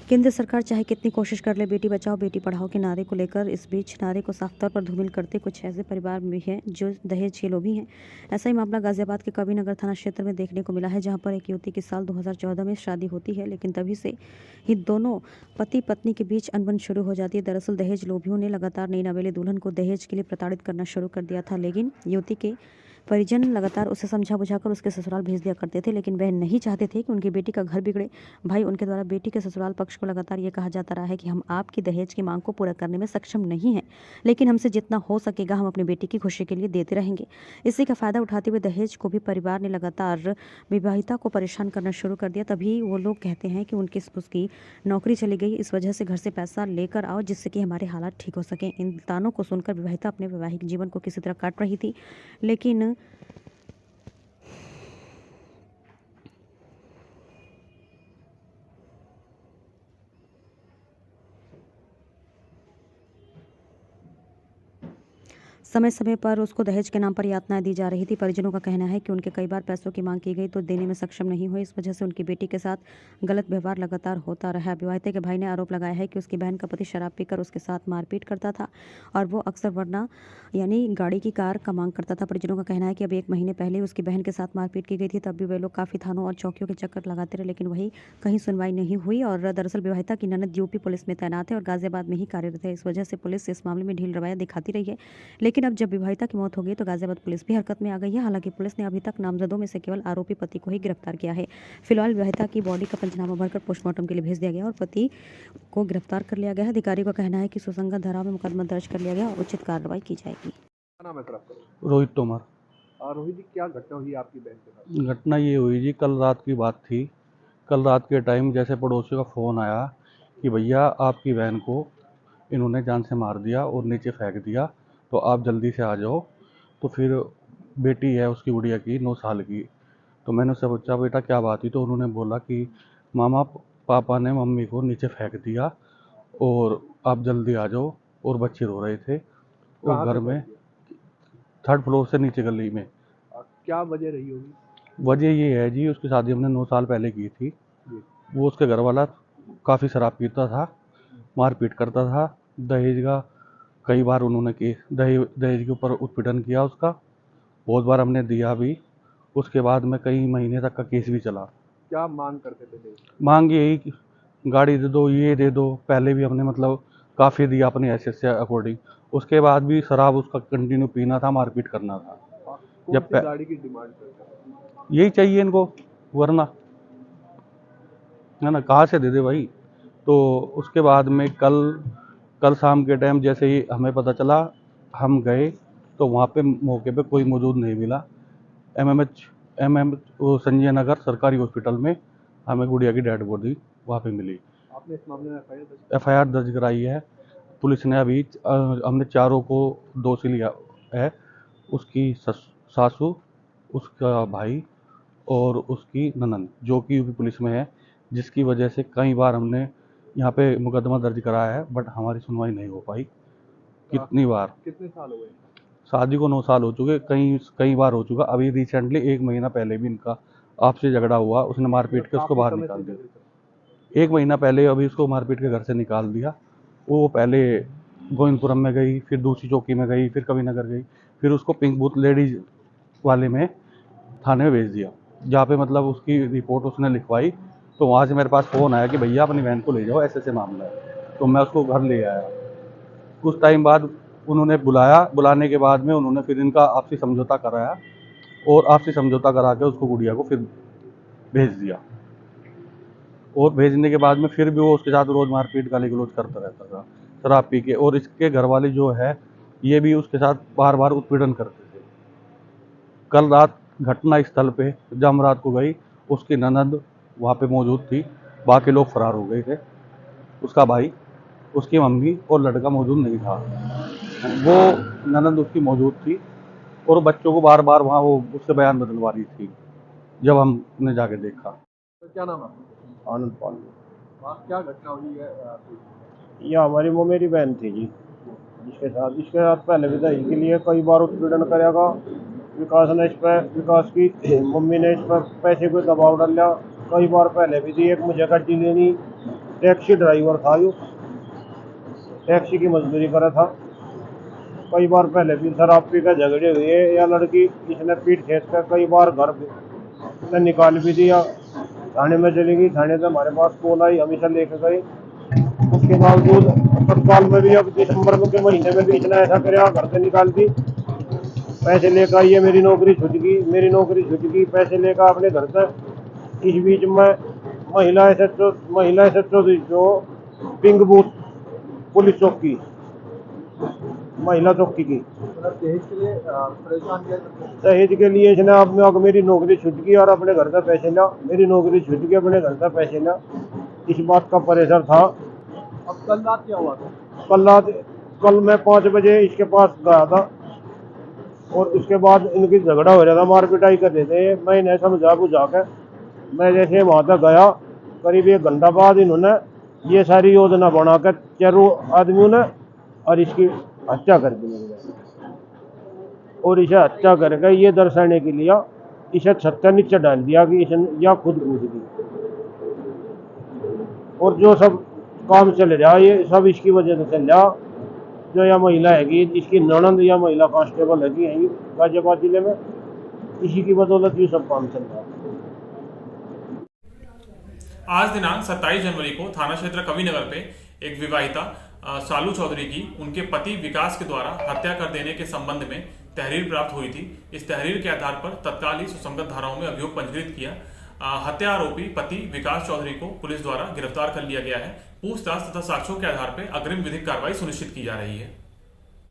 केंद्र सरकार चाहे कितनी कोशिश कर ले बेटी बचाओ बेटी पढ़ाओ के नारे को लेकर, इस बीच नारे को साफ तौर पर धूमिल करते कुछ ऐसे परिवार भी हैं जो दहेज के लोभी हैं। ऐसा ही मामला गाजियाबाद के कबीरनगर थाना क्षेत्र में देखने को मिला है, जहां पर एक युवती की साल 2014 में शादी होती है, लेकिन तभी से ही दोनों पति पत्नी के बीच अनबन शुरू हो जाती है। दरअसल दहेज लोभियों ने लगातार नई नवेली दुल्हन को दहेज के लिए प्रताड़ित करना शुरू कर दिया था, लेकिन युवती के परिजन लगातार उसे समझा बुझाकर उसके ससुराल भेज दिया करते थे, लेकिन वह नहीं चाहते थे कि उनकी बेटी का घर बिगड़े। भाई उनके द्वारा बेटी के ससुराल पक्ष को लगातार ये कहा जाता रहा है कि हम आपकी दहेज की मांग को पूरा करने में सक्षम नहीं हैं, लेकिन हमसे जितना हो सकेगा हम अपनी बेटी की खुशी के लिए देते रहेंगे। इसी का फायदा उठाते हुए दहेज को भी परिवार ने लगातार विवाहिता को परेशान करना शुरू कर दिया। तभी वो लोग कहते हैं कि उसकी नौकरी चली गई, इस वजह से घर से पैसा लेकर आओ जिससे कि हमारे हालात ठीक हो सकें। इन तानों को सुनकर विवाहिता अपने वैवाहिक जीवन को किसी तरह काट रही थी, लेकिन समय समय पर उसको दहेज के नाम पर यातनाएं दी जा रही थी। परिजनों का कहना है कि उनके कई बार पैसों की मांग की गई तो देने में सक्षम नहीं हुए, इस वजह से उनकी बेटी के साथ गलत व्यवहार लगातार होता रहा। विवाहिता के भाई ने आरोप लगाया है कि उसकी बहन का पति शराब पीकर उसके साथ मारपीट करता था और वो अक्सर वरना यानी गाड़ी की कार का मांग करता था। परिजनों का कहना है कि अब 1 महीने पहले उसकी बहन के साथ मारपीट की गई थी, तब भी वे लोग काफ़ी थानों और चौकियों के चक्कर लगाते रहे, लेकिन वही कहीं सुनवाई नहीं हुई। और दरअसल विवाहिता की ननद यूपी पुलिस में तैनात है और गाजियाबाद में ही कार्यरत है, इस वजह से पुलिस इस मामले में ढील रवैया दिखाती रही है। लेकिन अब जब विवाहिता की मौत हो गई तो गाजियाबाद पुलिस भी हरकत में आ गई है। हालांकि पुलिस ने अभी तक नामजदों में से केवल आरोपी पति को ही गिरफ्तार किया है। फिलहाल विवाहिता की बॉडी का पंचनामा भरकर पोस्टमार्टम के लिए भेज दिया गया और पति को गिरफ्तार कर लिया गया है। अधिकारी का कहना है कि सुसंगत धाराओं में मुकदमा दर्ज कर लिया गया और उचित कार्रवाई की जाएगी। क्या नाम है सर आपका? रोहित तोमर। रोहित जी, क्या घटना हुई आपकी बहन के साथ? घटना ये हुई जी, कल रात की बात थी। कल रात के टाइम जैसे पड़ोसियों का फ़ोन आया कि भैया आपकी बहन को इन्होंने जान से मार दिया और नीचे फेंक दिया, तो आप जल्दी से आ जाओ। तो फिर बेटी है उसकी गुड़िया की 9 साल की, तो मैंने उससे पूछा बेटा क्या बात हुई, तो उन्होंने बोला कि मामा पापा ने मम्मी को नीचे फेंक दिया और आप जल्दी आ जाओ। और बच्चे रो रहे थे और कहाँ घर पे में फेंक दिया? 3rd फ्लोर से नीचे गली में। क्या वजह रही होगी? वजह ये है जी, उसकी शादी हमने 9 साल पहले की थी। जी। वो उसके घर वाला काफ़ी शराब पीता था, मारपीट करता था। दहेज का कई बार उन्होंने दहेज के ऊपर उत्पीड़न किया उसका, बहुत बार हमने दिया भी। उसके बाद में कई महीने तक का केस भी चला। क्या मांग करते थे दहेज? मांग यही कि गाड़ी दे दो, ये दे दो। पहले भी हमने मतलब काफ़ी दिया अपने हैसियत से अकॉर्डिंग। उसके बाद भी शराब उसका कंटिन्यू पीना था, मारपीट करना था। कौन जब सी गाड़ी की डिमांड करते थे? यही चाहिए इनको, वरना है ना कहाँ से दे दे भाई। तो उसके बाद में कल शाम के टाइम जैसे ही हमें पता चला, हम गए तो वहाँ पे मौके पे कोई मौजूद नहीं मिला। एमएमएच वो संजय नगर सरकारी हॉस्पिटल में हमें गुड़िया की डेड बॉडी वहाँ पे मिली। आपने इस मामले में एफआईआर दर्ज कराई है पुलिस ने। अभी हमने चारों को दोषी लिया है, उसकी सासू, उसका भाई और उसकी ननद, जो कि यूपी पुलिस में है, जिसकी वजह से कई बार हमने यहाँ पे मुकदमा दर्ज कराया है, बट हमारी सुनवाई नहीं हो पाई। कितनी बार। कितने साल हो गए? शादी को 9 साल हो चुके, कई कई बार हो चुका। अभी रिसेंटली 1 महीना पहले भी इनका आपसे झगड़ा हुआ, उसने मारपीट के उसको बाहर निकाल दिया। 1 महीना पहले अभी उसको मारपीट के घर से निकाल दिया। वो पहले गोविंदपुरम में गई, फिर दूसरी चौकी में गई, फिर कबीरनगर गई, फिर उसको पिंक बूथ लेडीज वाले में थाने में भेज दिया, जहाँ पे मतलब उसकी रिपोर्ट उसने लिखवाई। तो वहाँ से मेरे पास फ़ोन आया कि भैया अपनी बहन को ले जाओ, ऐसे ऐसे मामला है। तो मैं उसको घर ले आया। कुछ टाइम बाद उन्होंने बुलाया, बुलाने के बाद में उन्होंने फिर इनका आपसी समझौता कराया और आपसी समझौता करा के उसको गुड़िया को फिर भेज दिया। और भेजने के बाद में फिर भी वो उसके साथ रोज़ मारपीट गाली गलौज करता रहता था शराब पी के। और इसके घर वाले जो है ये भी उसके साथ बार बार उत्पीड़न करते थे। कल रात घटना स्थल पे जब हम रात को गई, उसकी ननद वहाँ पे मौजूद थी, बाकी लोग फरार हो गए थे। उसका भाई, उसकी मम्मी और लड़का मौजूद नहीं था। वो ननद उसकी मौजूद थी और बच्चों को बार बार वहाँ वो उससे बयान बदलवा रही थी जब हमने जाके देखा। तो क्या नाम है आपका? आनंद पाल। वहाँ क्या घटना हुई है? ये हमारी वो मेरी बहन थी जी, इसके साथ पहले भी दहेज के लिए कई बार उत्पीड़न करेगा। विकास की मम्मी ने इस पर पैसे को दबाव डाला। कई बार पहले भी दी, एक मुझे गड्डी लेनी, टैक्सी ड्राइवर था यो, टैक्सी की मजदूरी करा था। कई बार पहले भी शराब पी कर झगड़े हुए या लड़की इसने पीट खींच कर कई बार घर से निकाल भी दिया। थाने में चली गई, थाने से हमारे पास कॉल आई, हम इसे लेकर गए। उसके बावजूद तत्काल में भी अब दिसंबर के महीने में भी इसने ऐसा कराया, घर से निकाल दी, पैसे लेकर आइए, मेरी नौकरी छूट गई, पैसे लेकर अपने घर से। इस बीच में महिला SHO जो पिंक बूथ पुलिस चौकी, महिला चौकी की, मतलब दहेज के लिए परेशान किया करते थे। दहेज के लिए इसने अब मेरी नौकरी छूट गई और अपने घर से पैसे ला, मेरी नौकरी छूट गई, अपने घर से पैसे ला, इस बात का प्रेशर था। अब कल रात क्या हुआ था? कल मैं 5 बजे इसके पास गया था और उसके बाद इनकी झगड़ा हो रहा था, मार पिटाई कर रहे थे। मैं इन्हें समझा बुझा के मैं जैसे वहाँ तक गया, करीब 1 घंटा बाद इन्होंने ये सारी योजना बनाकर चारों आदमियों ने और इसकी हत्या कर दी और इसे हत्या करके ये दर्शाने के लिए इसे छत के नीचे डाल दिया कि इसे या खुद कूद दी। और जो सब काम चल रहा है ये सब इसकी वजह से चल रहा। जो यह महिला हैगी, इसकी ननंद या महिला कांस्टेबल हैगी गाजियाबाद जिले में, इसी की बदौलत ये सब काम चल रहा है। आज दिनांक 27 जनवरी को थाना क्षेत्र कविनगर पे एक विवाहिता सालू चौधरी की उनके पति विकास के द्वारा हत्या कर देने के संबंध में तहरीर प्राप्त हुई थी। इस तहरीर के आधार पर तत्काल ही सुसंगत धाराओं में अभियोग पंजीकृत किया। हत्या आरोपी पति विकास चौधरी को पुलिस द्वारा गिरफ्तार कर लिया गया है। पूछताछ तथा साक्ष्यों के आधार पर अग्रिम विधिक कार्रवाई सुनिश्चित की जा रही है।